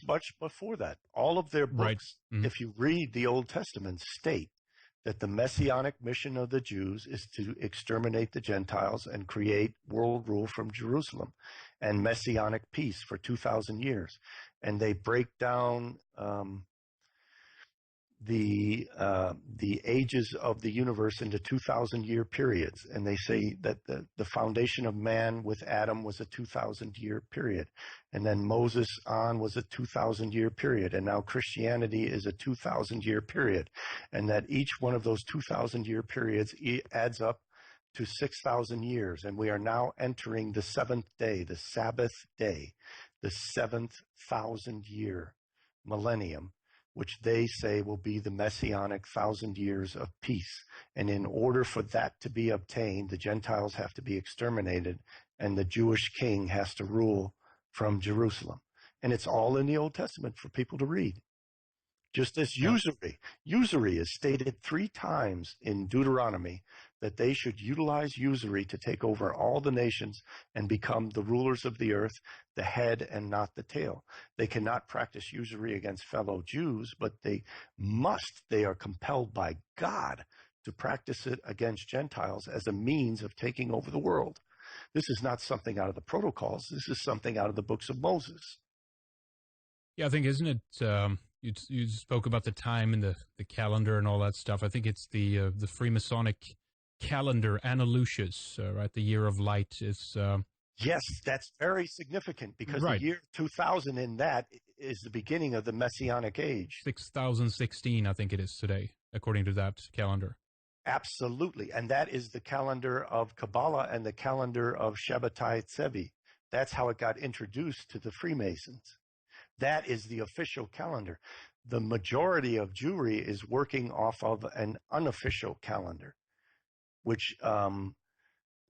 much before that. All of their Right. books, if you read the Old Testament, state that the messianic mission of the Jews is to exterminate the Gentiles and create world rule from Jerusalem and messianic peace for 2,000 years. And they break down the ages of the universe into 2,000-year periods, and they say that the foundation of man with Adam was a 2,000-year period, and then Moses on was a 2,000-year period, and now Christianity is a 2,000-year period, and that each one of those 2,000-year periods adds up to 6,000 years, and we are now entering the seventh day, the Sabbath day, the 7,000-year millennium, which they say will be the messianic 1,000 years of peace. And in order for that to be obtained, the Gentiles have to be exterminated, and the Jewish king has to rule from Jerusalem. And it's all in the Old Testament for people to read. Just as usury. Usury is stated 3 times in Deuteronomy, that they should utilize usury to take over all the nations and become the rulers of the earth, the head and not the tail. They cannot practice usury against fellow Jews, but they are compelled by God to practice it against Gentiles as a means of taking over the world. This is not something out of the protocols. This is something out of the books of Moses. Yeah, I think, isn't it, you spoke about the time and the calendar and all that stuff. I think it's the Freemasonic calendar, Annalucius, right? The year of light is... Yes, that's very significant because the year 2000 in that is the beginning of the Messianic age. 6016, I think it is today, according to that calendar. Absolutely. And that is the calendar of Kabbalah and the calendar of Shabbatai Tzevi. That's how it got introduced to the Freemasons. That is the official calendar. The majority of Jewry is working off of an unofficial calendar, which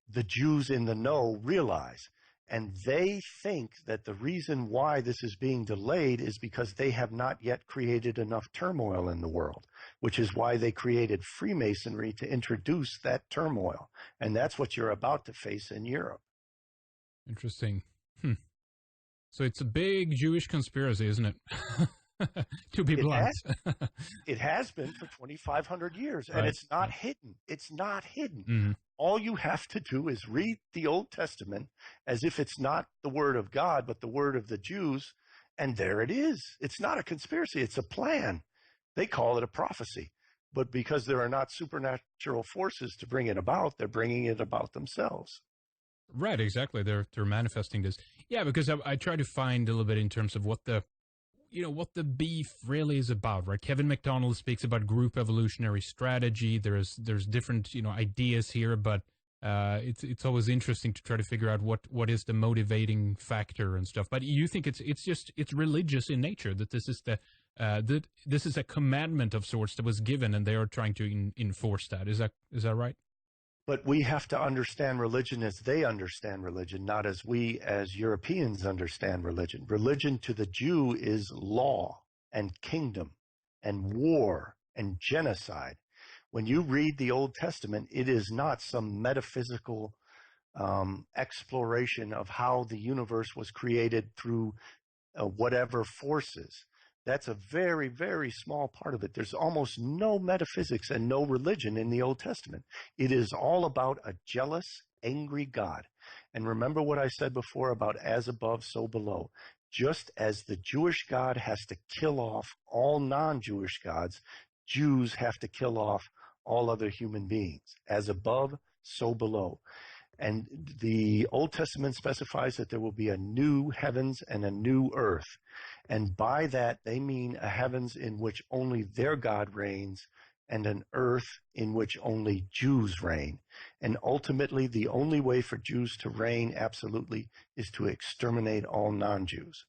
the Jews in the know realize. And they think that the reason why this is being delayed is because they have not yet created enough turmoil in the world, which is why they created Freemasonry to introduce that turmoil. And that's what you're about to face in Europe. Interesting. So it's a big Jewish conspiracy, isn't it? To be blunt. It has been for 2,500 years, and it's not hidden. It's not hidden. Mm-hmm. All you have to do is read the Old Testament as if it's not the word of God, but the word of the Jews, and there it is. It's not a conspiracy. It's a plan. They call it a prophecy. But because there are not supernatural forces to bring it about, they're bringing it about themselves. Right, exactly. They're manifesting this. Yeah, because I try to find a little bit in terms of what the beef really is about, right? Kevin McDonald speaks about group evolutionary strategy. There's different, ideas here, but it's always interesting to try to figure out what is the motivating factor and stuff. But you think it's religious in nature, that this is this is a commandment of sorts that was given, and they are trying to enforce that. Is that right? But we have to understand religion as they understand religion, not as we as Europeans understand religion. Religion to the Jew is law and kingdom and war and genocide. When you read the Old Testament, it is not some metaphysical exploration of how the universe was created through whatever forces. That's a very, very small part of it. There's almost no metaphysics and no religion in the Old Testament. It is all about a jealous, angry God. And remember what I said before about as above, so below. Just as the Jewish God has to kill off all non-Jewish gods, Jews have to kill off all other human beings. As above, so below. And the Old Testament specifies that there will be a new heavens and a new earth. And by that, they mean a heavens in which only their God reigns and an earth in which only Jews reign. And ultimately, the only way for Jews to reign absolutely is to exterminate all non-Jews.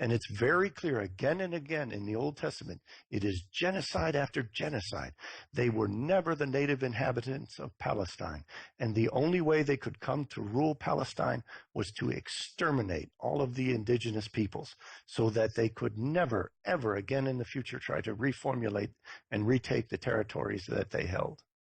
And it's very clear again and again in the Old Testament. It is genocide after genocide. They were never the native inhabitants of Palestine. And the only way they could come to rule Palestine was to exterminate all of the indigenous peoples so that they could never, ever again in the future try to reformulate and retake the territories that they held.